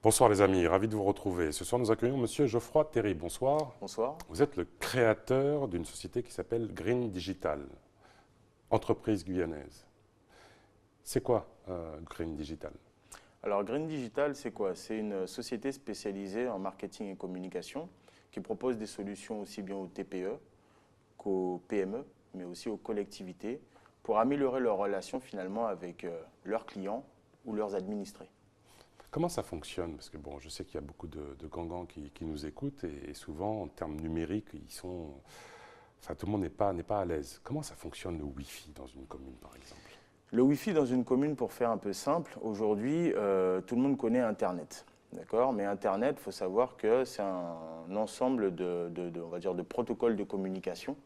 Bonsoir les amis, ravi de vous retrouver. Ce soir nous accueillons Monsieur Geoffroy Théry. Bonsoir. Bonsoir. Vous êtes le créateur d'une société qui s'appelle Green Digital, entreprise guyanaise. C'est quoi Green Digital? Alors Green Digital, c'est quoi? C'est une société spécialisée en marketing et communication qui propose des solutions aussi bien aux TPE qu'aux PME, mais aussi aux collectivités pour améliorer leurs relations finalement avec leurs clients ou leurs administrés. Comment ça fonctionne? Parce que bon, je sais qu'il y a beaucoup de gangans qui nous écoutent et souvent en termes numériques, enfin, tout le monde n'est pas à l'aise. Comment ça fonctionne le Wi-Fi dans une commune par exemple? Le Wi-Fi dans une commune, pour faire un peu simple, aujourd'hui, tout le monde connaît Internet. D'accord? Mais Internet, il faut savoir que c'est un ensemble on va dire, de protocoles de communication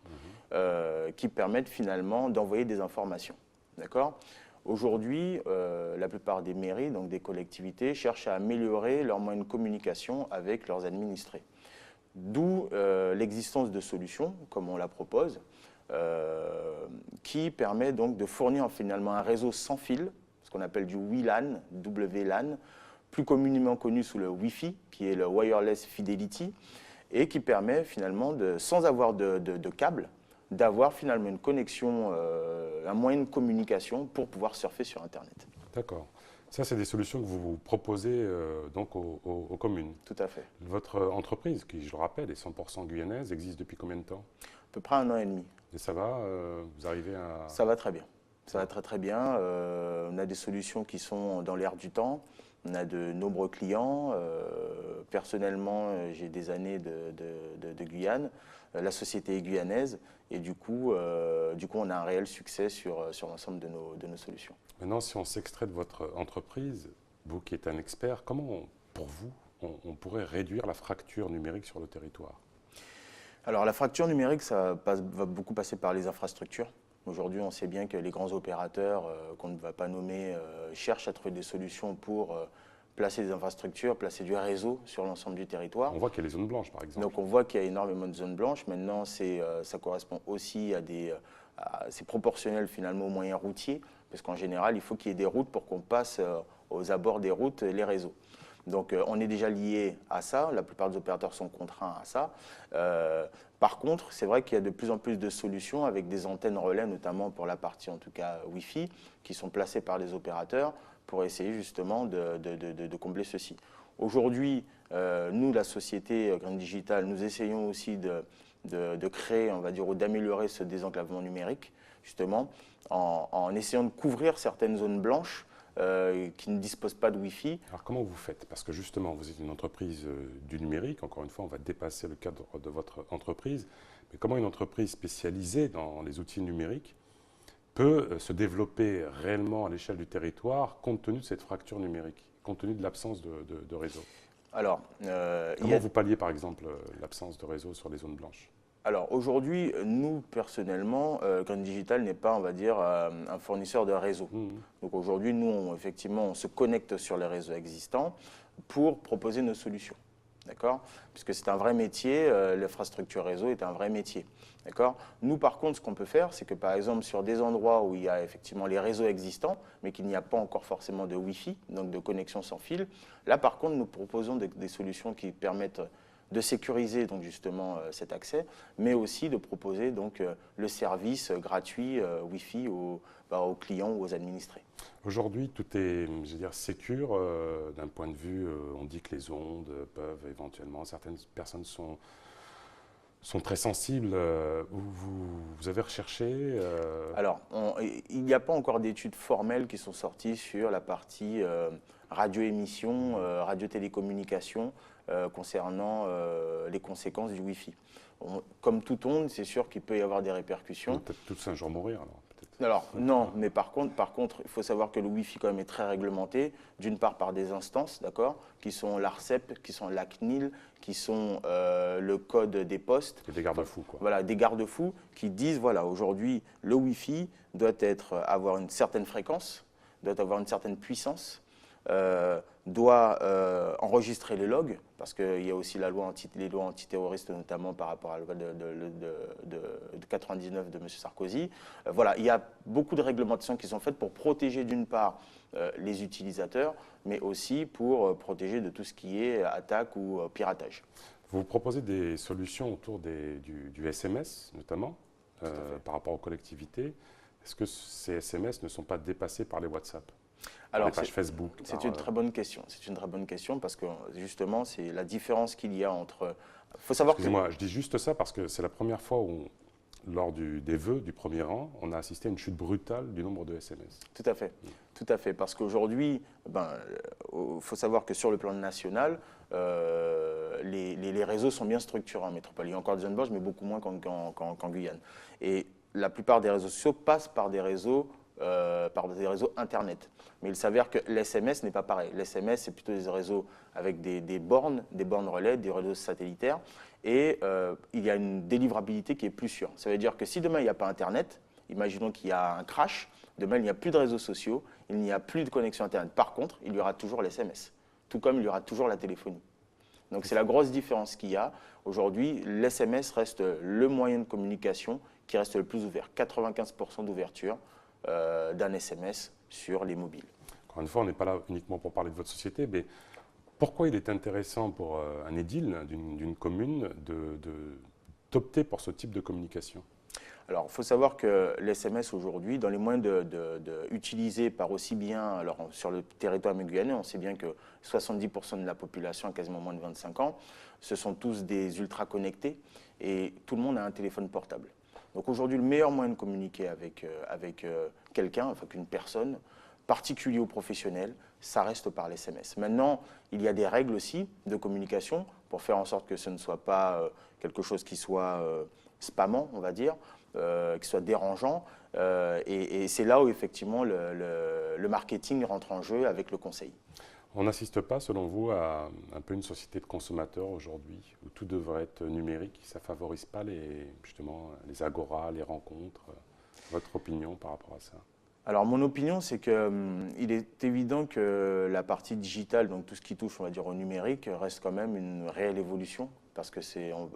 qui permettent finalement d'envoyer des informations. D'accord? Aujourd'hui, la plupart des mairies, donc des collectivités, cherchent à améliorer leurs moyens de communication avec leurs administrés. D'où l'existence de solutions, comme on la propose, qui permet donc de fournir finalement un réseau sans fil, ce qu'on appelle du WLAN, WLAN, plus communément connu sous le Wi-Fi, qui est le Wireless Fidelity, et qui permet finalement, sans avoir de câble, d'avoir finalement une connexion, un moyen de communication pour pouvoir surfer sur Internet. D'accord. Ça, c'est des solutions que vous proposez donc aux communes. Tout à fait. Votre entreprise, qui je le rappelle est 100% guyanaise, existe depuis combien de temps? À peu près 1 an et demi. Et ça va? Vous arrivez à... Ça va très bien. Ça va très très bien. On a des solutions qui sont dans l'air du temps. On a de nombreux clients. Personnellement, j'ai des années de Guyane. La société est guyanaise. Et du coup, on a un réel succès sur l'ensemble de nos solutions. Maintenant, si on s'extrait de votre entreprise, vous qui êtes un expert, comment, pour vous, on pourrait réduire la fracture numérique sur le territoire? Alors la fracture numérique, va beaucoup passer par les infrastructures. Aujourd'hui, on sait bien que les grands opérateurs, qu'on ne va pas nommer, cherchent à trouver des solutions pour placer des infrastructures, placer du réseau sur l'ensemble du territoire. On voit qu'il y a les zones blanches, par exemple. Donc on voit qu'il y a énormément de zones blanches. Maintenant, ça correspond aussi c'est proportionnel finalement aux moyens routiers, parce qu'en général, il faut qu'il y ait des routes pour qu'on passe aux abords des routes les réseaux. Donc on est déjà lié à ça, la plupart des opérateurs sont contraints à ça. Par contre, c'est vrai qu'il y a de plus en plus de solutions avec des antennes relais, notamment pour la partie en tout cas Wi-Fi, qui sont placées par les opérateurs pour essayer justement de combler ceci. Aujourd'hui, nous, la société Green Digital, nous essayons aussi de créer, on va dire, ou d'améliorer ce désenclavement numérique, justement, en essayant de couvrir certaines zones blanches qui ne disposent pas de Wi-Fi. Alors comment vous faites? Parce que justement, vous êtes une entreprise du numérique. Encore une fois, on va dépasser le cadre de votre entreprise. Mais comment une entreprise spécialisée dans les outils numériques peut se développer réellement à l'échelle du territoire compte tenu de cette fracture numérique, compte tenu de l'absence de réseau? Alors, Comment vous palliez par exemple l'absence de réseau sur les zones blanches? Alors aujourd'hui, nous personnellement, Green Digital n'est pas, on va dire, un fournisseur de réseau. Donc aujourd'hui, nous, effectivement, on se connecte sur les réseaux existants pour proposer nos solutions. D'accord? Puisque c'est un vrai métier, l'infrastructure réseau est un vrai métier. D'accord? Nous, par contre, ce qu'on peut faire, c'est que par exemple, sur des endroits où il y a effectivement les réseaux existants, mais qu'il n'y a pas encore forcément de Wi-Fi, donc de connexion sans fil, là, par contre, nous proposons des solutions qui permettent de sécuriser donc justement cet accès, mais aussi de proposer donc le service gratuit Wi-Fi aux clients ou aux administrés. Aujourd'hui, tout est, je veux dire, sécure d'un point de vue, on dit que les ondes peuvent éventuellement, certaines personnes sont très sensibles. Vous avez recherché Alors, il n'y a pas encore d'études formelles qui sont sorties sur la partie radio-émission, radio-télécommunication concernant les conséquences du Wi-Fi. Comme toute onde, c'est sûr qu'il peut y avoir des répercussions. peut-être tous un jour mourir alors peut-être. Alors non, mais par contre, il faut savoir que le Wi-Fi quand même est très réglementé, d'une part par des instances, d'accord, qui sont l'ARCEP, qui sont la CNIL, qui sont le code des postes. Et des garde-fous quoi. Voilà, des garde-fous qui disent, voilà, aujourd'hui, le Wi-Fi doit avoir une certaine fréquence, doit avoir une certaine puissance, doit enregistrer les logs, parce qu'il y a aussi les lois antiterroristes, notamment par rapport à la loi de 99 de M. Sarkozy. Voilà, il y a beaucoup de réglementations qui sont faites pour protéger d'une part les utilisateurs, mais aussi pour protéger de tout ce qui est attaque ou piratage. Vous proposez des solutions autour du SMS, notamment, par rapport aux collectivités. Est-ce que ces SMS ne sont pas dépassés par les WhatsApp? Alors, les pages Facebook. C'est une très bonne question. C'est une très bonne question parce que justement, c'est la différence qu'il y a entre. Faut savoir que. Excusez-moi, je dis juste ça parce que c'est la première fois où, lors des vœux du premier rang, on a assisté à une chute brutale du nombre de SMS. Tout à fait. Tout à fait. Parce qu'aujourd'hui, faut savoir que sur le plan national, les réseaux sont bien structurés en métropole. Il y a encore des zones blanches, mais beaucoup moins qu'en Guyane. Et la plupart des réseaux sociaux passent par des réseaux Internet. Mais il s'avère que l'SMS n'est pas pareil. L'SMS, c'est plutôt des réseaux avec des bornes relais, des réseaux satellitaires. Et il y a une délivrabilité qui est plus sûre. Ça veut dire que si demain, il n'y a pas Internet, imaginons qu'il y a un crash, demain, il n'y a plus de réseaux sociaux, il n'y a plus de connexion Internet. Par contre, il y aura toujours l'SMS, tout comme il y aura toujours la téléphonie. Donc c'est la grosse différence qu'il y a. Aujourd'hui, l'SMS reste le moyen de communication qui reste le plus ouvert. 95% d'ouverture d'un SMS sur les mobiles. Encore une fois, on n'est pas là uniquement pour parler de votre société, mais pourquoi il est intéressant pour un édile d'une commune d'opter pour ce type de communication? Alors, il faut savoir que l'SMS aujourd'hui, dans les moyens utilisés par aussi bien, alors sur le territoire guyanais, on sait bien que 70% de la population a quasiment moins de 25 ans, ce sont tous des ultra connectés et tout le monde a un téléphone portable. Donc aujourd'hui, le meilleur moyen de communiquer avec quelqu'un, enfin qu'une personne, particulier ou professionnel, ça reste par l'SMS. Maintenant, il y a des règles aussi de communication pour faire en sorte que ce ne soit pas quelque chose qui soit spammant, on va dire, qui soit dérangeant. Et c'est là où effectivement le marketing rentre en jeu avec le conseil. On n'assiste pas, selon vous, à un peu une société de consommateurs aujourd'hui, où tout devrait être numérique? Ça ne favorise pas justement les agoras, les rencontres? Votre opinion par rapport à ça? Alors mon opinion, c'est qu'il est évident que la partie digitale, donc tout ce qui touche, on va dire, au numérique, reste quand même une réelle évolution, parce que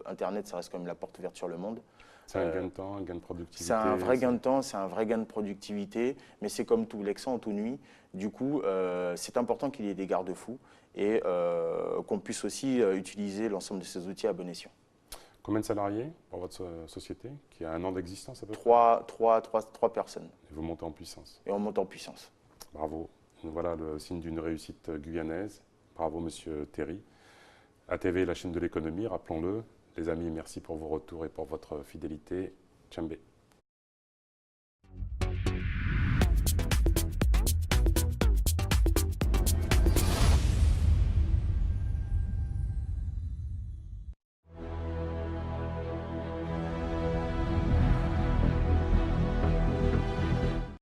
Internet, ça reste quand même la porte ouverte sur le monde. C'est un gain de temps, un gain de productivité? C'est un vrai gain de temps, c'est un vrai gain de productivité, mais c'est comme tout, l'excès en tout nuit. Du coup, c'est important qu'il y ait des garde-fous et qu'on puisse aussi utiliser l'ensemble de ces outils à bon escient. Combien de salariés pour votre société, qui a 1 an d'existence à peu près? Trois personnes. Et vous montez en puissance? Et on monte en puissance. Bravo. Voilà le signe d'une réussite guyanaise. Bravo, Monsieur Terry. ATV, la chaîne de l'économie, rappelons-le. Les amis, merci pour vos retours et pour votre fidélité. Tchambé.